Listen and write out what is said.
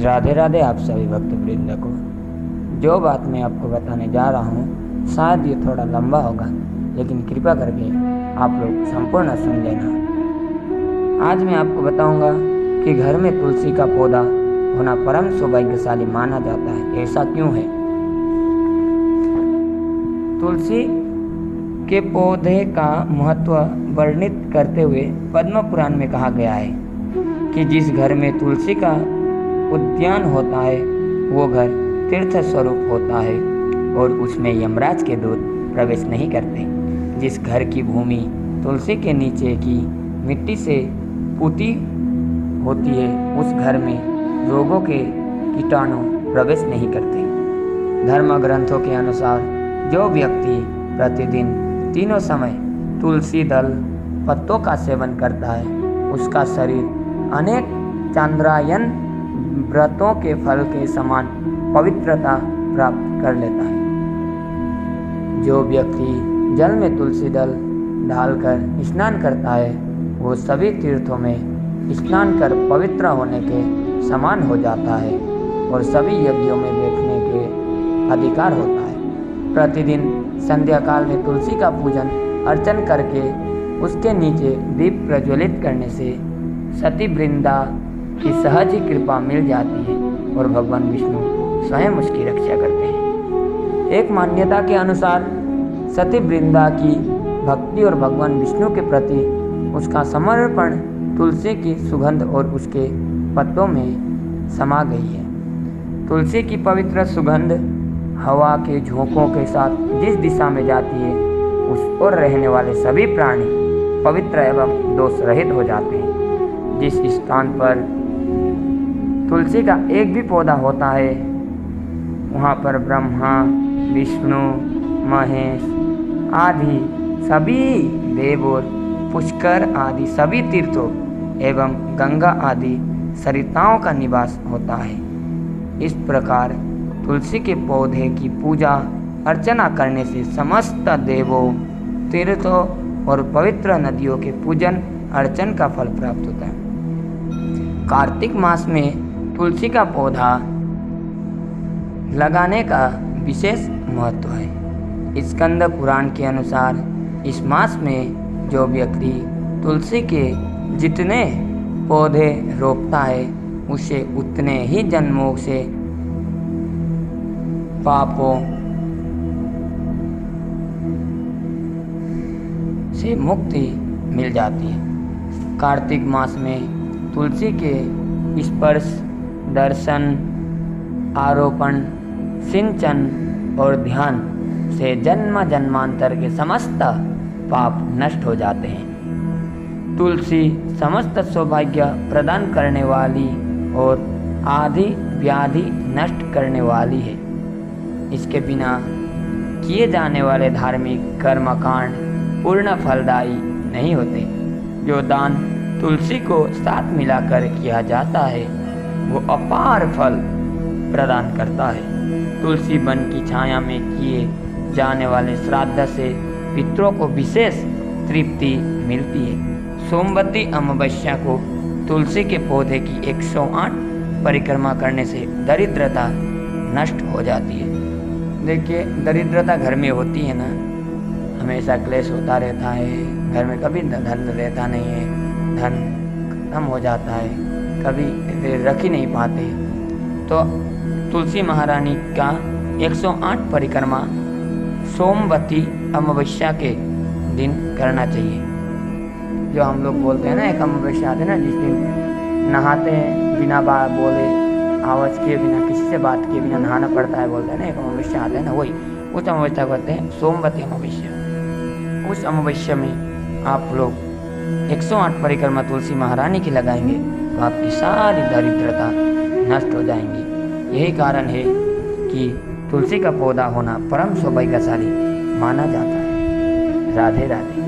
राधे राधे आप सभी भक्त वृंद को। जो बात मैं आपको बताने जा रहा हूँ शायद ये थोड़ा लंबा होगा, लेकिन कृपा करके आप लोग संपूर्ण सुन लेना। आज मैं आपको बताऊंगा कि घर में तुलसी का पौधा होना परम सौभाग्यशाली माना जाता है। ऐसा क्यों है? तुलसी के पौधे का महत्व वर्णित करते हुए पद्म पुराण में कहा गया है कि जिस घर में तुलसी का उद्यान होता है वो घर तीर्थ स्वरूप होता है और उसमें यमराज के दूत प्रवेश नहीं करते। जिस घर की भूमि तुलसी के नीचे की मिट्टी से पुती होती है उस घर में रोगों के कीटाणु प्रवेश नहीं करते। धर्म ग्रंथों के अनुसार जो व्यक्ति प्रतिदिन तीनों समय तुलसी दल पत्तों का सेवन करता है उसका शरीर अनेक चांद्रायन व्रतों के फल के समान पवित्रता प्राप्त कर लेता है। जो व्यक्ति जल में तुलसी दल डालकर स्नान करता है वो सभी तीर्थों में स्नान कर पवित्र होने के समान हो जाता है और सभी यज्ञों में बैठने के अधिकार होता है। प्रतिदिन संध्या काल में तुलसी का पूजन अर्चन करके उसके नीचे दीप प्रज्वलित करने से सती वृंदा की सहज ही कृपा मिल जाती है और भगवान विष्णु स्वयं उसकी रक्षा करते हैं। एक मान्यता के अनुसार सती वृंदा की भक्ति और भगवान विष्णु के प्रति उसका समर्पण तुलसी की सुगंध और उसके पत्तों में समा गई है। तुलसी की पवित्र सुगंध हवा के झोंकों के साथ जिस दिशा में जाती है उस ओर रहने वाले सभी प्राणी पवित्र एवं दोष रहित हो जाते हैं। जिस स्थान पर तुलसी का एक भी पौधा होता है वहाँ पर ब्रह्मा विष्णु महेश आदि सभी देव और पुष्कर आदि सभी तीर्थों एवं गंगा आदि सरिताओं का निवास होता है। इस प्रकार तुलसी के पौधे की पूजा अर्चना करने से समस्त देवों तीर्थों और पवित्र नदियों के पूजन अर्चन का फल प्राप्त होता है। कार्तिक मास में तुलसी का पौधा लगाने का विशेष महत्व है। स्कंद पुराण के अनुसार इस मास में जो व्यक्ति तुलसी के जितने पौधे रोपता है उसे उतने ही जन्मों से पापों से मुक्ति मिल जाती है। कार्तिक मास में तुलसी के स्पर्श दर्शन आरोपण सिंचन और ध्यान से जन्म जन्मांतर के समस्त पाप नष्ट हो जाते हैं। तुलसी समस्त सौभाग्य प्रदान करने वाली और आदि व्याधि नष्ट करने वाली है। इसके बिना किए जाने वाले धार्मिक कर्मकांड पूर्ण फलदायी नहीं होते। जो दान तुलसी को साथ मिलाकर किया जाता है वो अपार फल प्रदान करता है। तुलसी वन की छाया में किए जाने वाले श्राद्ध से पितरों को विशेष तृप्ति मिलती है। सोमवती अमावस्या को तुलसी के पौधे की 108 परिक्रमा करने से दरिद्रता नष्ट हो जाती है। देखिए, दरिद्रता घर में होती है ना, हमेशा क्लेश होता रहता है, घर में कभी धन रहता नहीं है, धन खत्म हो जाता है, कभी रख ही नहीं पाते। तो तुलसी महारानी का 108 परिक्रमा सोमवती अमावस्या के दिन करना चाहिए। जो हम लोग बोलते हैं ना, एक अमावस्या आते हैं ना जिस दिन नहाते हैं बिना बात बोले आवाज़ किए बिना किसी से बात किए बिना नहाना पड़ता है, बोलते हैं ना एक अमावस्या आता है ना, वही उस अमावस्या को कहते हैं सोमवती अमावस्या। उस अमावस्या में आप लोग 108 परिक्रमा तुलसी महारानी की लगाएंगे तो आपकी सारी दरिद्रता नष्ट हो जाएंगी। यही कारण है कि तुलसी का पौधा होना परम सौभाग्यशाली माना जाता है। राधे राधे।